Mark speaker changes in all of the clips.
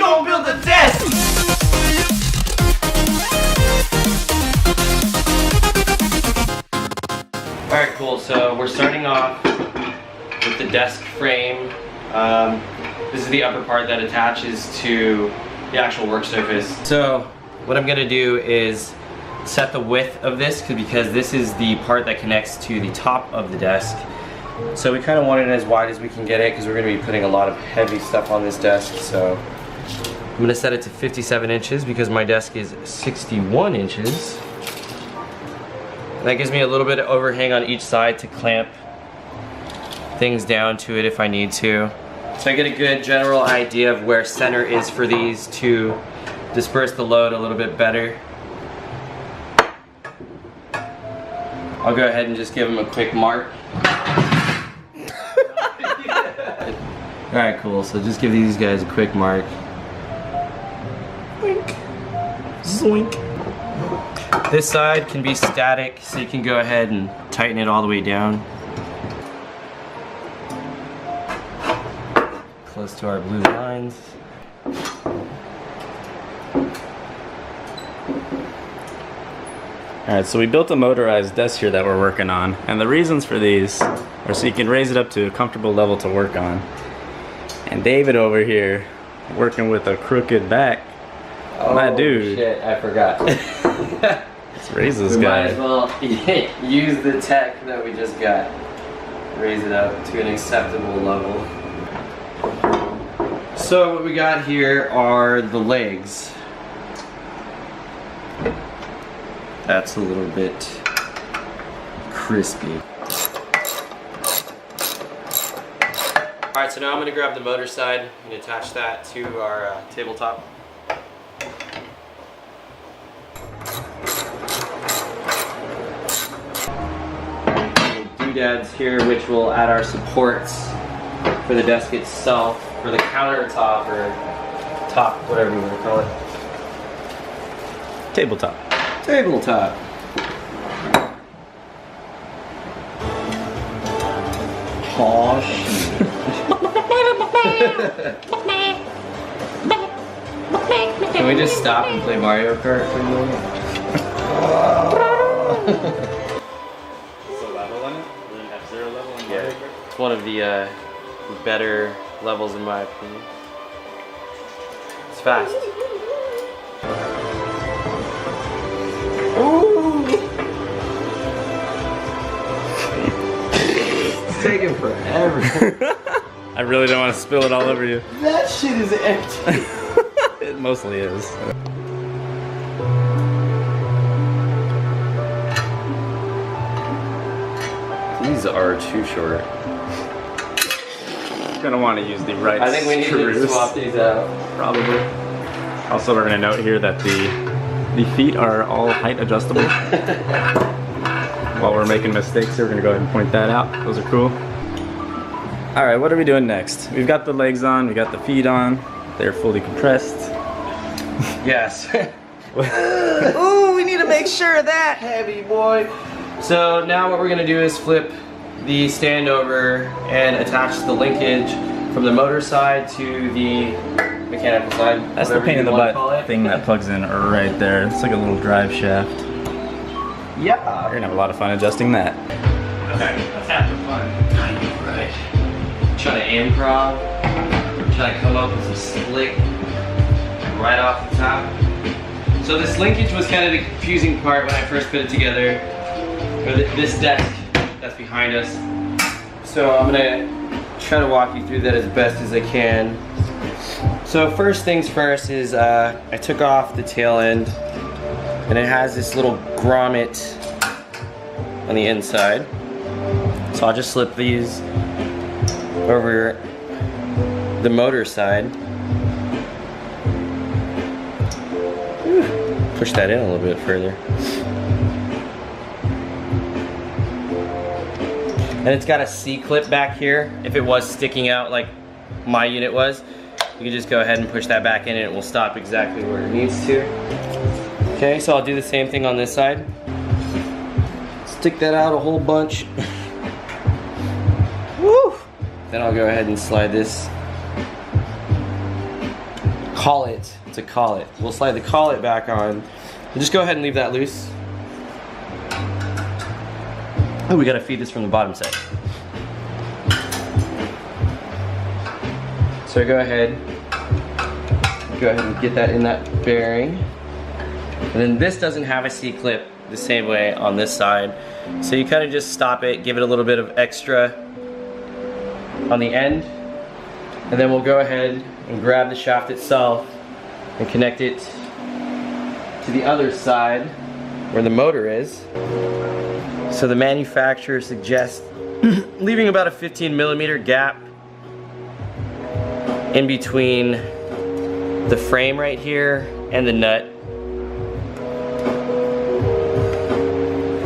Speaker 1: gonna build a desk! Alright, cool. So we're starting off with the desk frame. This is the upper part that attaches to the actual work surface. So what I'm gonna do is set the width of this because this is the part that connects to the top of the desk. So we kind of want it as wide as we can get it because we're going to be putting a lot of heavy stuff on this desk. So I'm going to set it to 57 inches because my desk is 61 inches. And that gives me a little bit of overhang on each side to clamp things down to it if I need to. So I get a good general idea of where center is for these to disperse the load a little bit better. I'll go ahead and just give them a quick mark. Alright, cool. So just give these guys a quick mark. Wink. Zoink. This side can be static, so you can go ahead and tighten it all the way down. Close to our blue lines.
Speaker 2: Alright, so we built a motorized desk here that we're working on, and the reasons for these are so you can raise it up to a comfortable level to work on. And David over here, working with a crooked back.
Speaker 1: Oh,
Speaker 2: my dude.
Speaker 1: Shit, I forgot.
Speaker 2: Let's raise this
Speaker 1: we
Speaker 2: guy.
Speaker 1: might as well use the tech that we just got. Raise it up to an acceptable level. So what we got here are the legs. That's a little bit crispy. Alright, so now I'm going to grab the motor side and attach that to our tabletop. Doodads here, which will add our supports for the desk itself, for the countertop or top, whatever you want to call it.
Speaker 2: Tabletop.
Speaker 1: Tabletop. Aw, shit. Can we just stop and play Mario Kart for a moment?
Speaker 2: Is the level on it? Is it an F-Zero level on Mario Kart?
Speaker 1: It's one of the better levels in my opinion. It's fast. Ooh. It's taking forever.
Speaker 2: I really don't want to spill it all over you.
Speaker 1: That shit is empty.
Speaker 2: It mostly is.
Speaker 1: These are too short.
Speaker 2: Gonna want to use the right
Speaker 1: I think we need
Speaker 2: screws.
Speaker 1: to swap these out.
Speaker 2: Probably. Also, we're gonna note here that the feet are all height adjustable. While we're making mistakes here, we're gonna go ahead and point that out. Those are cool. All right, what are we doing next? We've got the legs on, we got the feet on. They're fully compressed.
Speaker 1: Yes. Ooh, we need to make sure of that, heavy boy. So now what we're gonna do is flip the stand over and attach the linkage from the motor side to the mechanical side.
Speaker 2: That's the pain in the butt thing that plugs in right there. It's like a little drive shaft.
Speaker 1: Yeah.
Speaker 2: We're gonna have a lot of fun adjusting that.
Speaker 1: That's half the fun. Right. Trying to improv. Trying to come up with some slick right off the top. So this linkage was kind of the confusing part when I first put it together. Or this desk that's behind us. So I'm gonna try to walk you through that as best as I can. So first things first is I took off the tail end and it has this little grommet on the inside. So I'll just slip these over the motor side. Push that in a little bit further. And it's got a C-clip back here. If it was sticking out like my unit was, you can just go ahead and push that back in and it will stop exactly where it needs to. Okay, so I'll do the same thing on this side. Stick that out a whole bunch. Woo! Then I'll go ahead and slide this collet. It's a collet. We'll slide the collet back on. And just go ahead and leave that loose. Oh, we gotta feed this from the bottom side. So go ahead and get that in that bearing. And then this doesn't have a C-clip the same way on this side. So you kind of just stop it, give it a little bit of extra on the end. And then we'll go ahead and grab the shaft itself and connect it to the other side where the motor is. So the manufacturer suggests leaving about a 15mm gap in between the frame right here and the nut.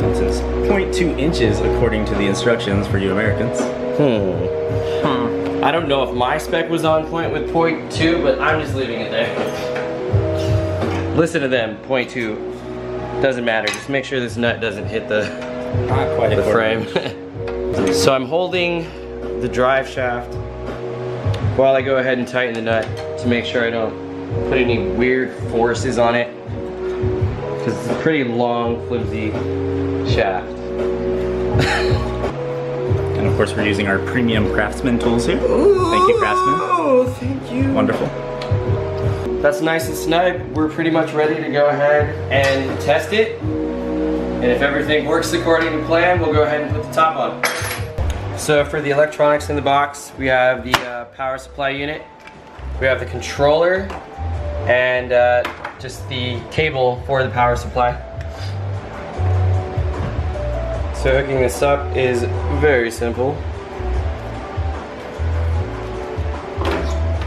Speaker 2: This is 0.2 inches according to the instructions for you Americans.
Speaker 1: I don't know if my spec was on point with 0.2, but I'm just leaving it there. Listen to them, 0.2. Doesn't matter, just make sure this nut doesn't hit the frame. So I'm holding the drive shaft while I go ahead and tighten the nut to make sure I don't put any weird forces on it, because it's a pretty long, flimsy shaft.
Speaker 2: And of course we're using our premium Craftsman tools here. Thank you, Craftsman.
Speaker 1: Oh, thank you.
Speaker 2: Wonderful.
Speaker 1: That's nice and snug. We're pretty much ready to go ahead and test it. And if everything works according to plan, we'll go ahead and put the top on. So for the electronics in the box, we have the power supply unit, we have the controller, and just the cable for the power supply. So hooking this up is very simple.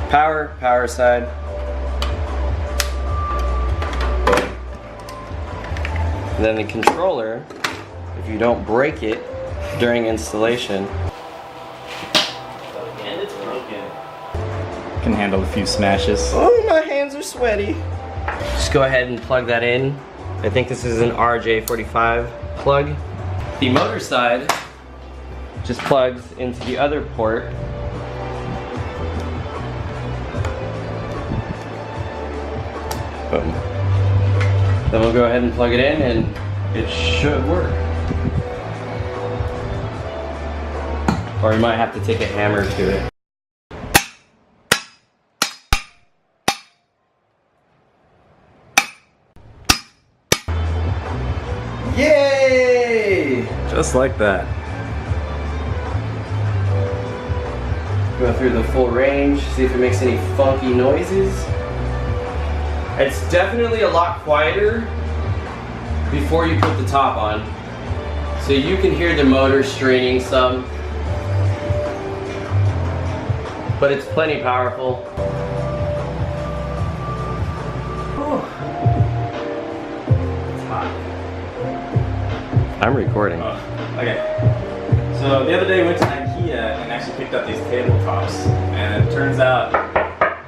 Speaker 1: Power side. And then the controller, if you don't break it during installation.
Speaker 2: And it's broken. Can handle a few smashes.
Speaker 1: Oh, my hands are sweaty. Just go ahead and plug that in. I think this is an RJ45 plug. The motor side just plugs into the other port. Boom. Then we'll go ahead and plug it in and it should work. Or you might have to take a hammer to it. Yay!
Speaker 2: Just like that.
Speaker 1: Go through the full range, see if it makes any funky noises. It's definitely a lot quieter before you put the top on. So you can hear the motor straining some, but it's plenty powerful. It's hot. I'm recording.
Speaker 2: Oh, okay. So the other day we went to IKEA and actually picked up these tabletops, and it turns out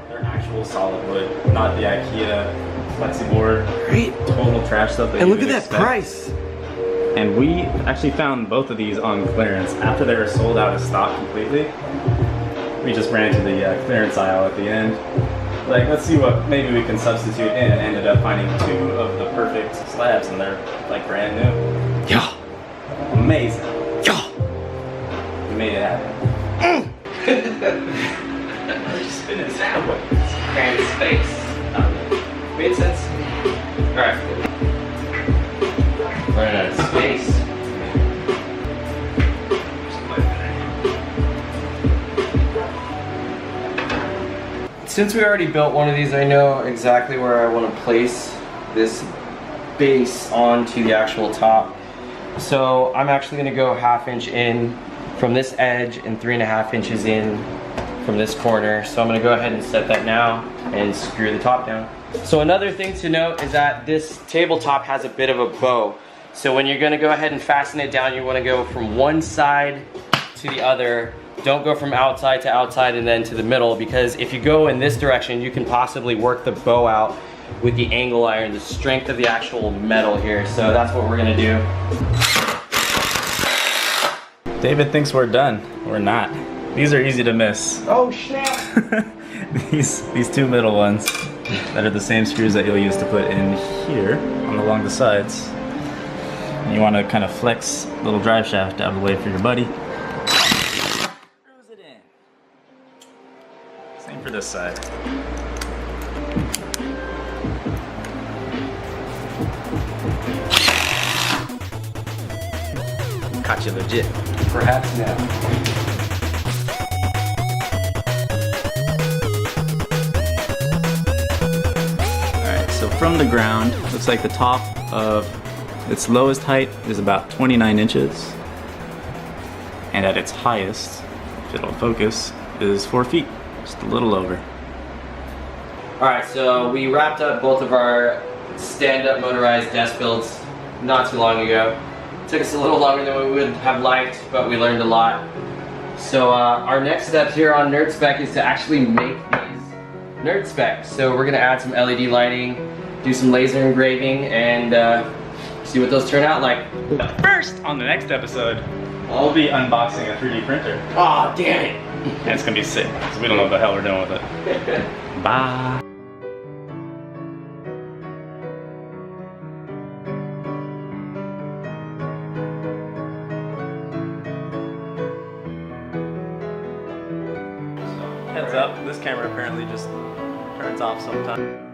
Speaker 2: they're actual solid wood, not the IKEA flexiboard.
Speaker 1: Great.
Speaker 2: Total trash stuff.
Speaker 1: And look at that price.
Speaker 2: And we actually found both of these on clearance after they were sold out of stock completely. We just ran to the clearance aisle at the end. Like, let's see what maybe we can substitute in, and ended up finding 2 of the perfect slabs, and they're like brand new.
Speaker 1: Yeah.
Speaker 2: Amazing.
Speaker 1: Yeah.
Speaker 2: We made it happen. We're just spinning this that way.
Speaker 1: Crammed space. Made sense? Alright. Running out of space. Since we already built one of these, I know exactly where I want to place this base onto the actual top. So I'm actually going to go 1/2 inch in from this edge and 3.5 inches in from this corner. So I'm going to go ahead and set that now and screw the top down. So another thing to note is that this tabletop has a bit of a bow. So when you're going to go ahead and fasten it down, you want to go from one side to the other. Don't go from outside to outside and then to the middle, because if you go in this direction, you can possibly work the bow out with the angle iron, the strength of the actual metal here. So that's what we're gonna do.
Speaker 2: David thinks we're done. We're not. These are easy to miss.
Speaker 1: Oh snap!
Speaker 2: These 2 middle ones. that are the same screws that you'll use to put in here along the sides. And you want to kind of flex the little drive shaft out of the way for your buddy. Screws it in. Same for this side. Caught you legit.
Speaker 1: Perhaps now.
Speaker 2: So from the ground, looks like the top of its lowest height is about 29 inches. And at its highest, if it'll focus, is 4 feet, just a little over.
Speaker 1: Alright, so we wrapped up both of our stand-up motorized desk builds not too long ago. It took us a little longer than we would have liked, but we learned a lot. So our next step here on Nerd Spec is to actually make these Nerd Spec. So we're gonna add some LED lighting, do some laser engraving, and see what those turn out like.
Speaker 2: First, on the next episode, I'll be unboxing a 3D printer.
Speaker 1: Aw, damn it!
Speaker 2: And it's gonna be sick, because we don't know what the hell we're doing with it. Bye. Heads up, this camera apparently just turns off sometimes.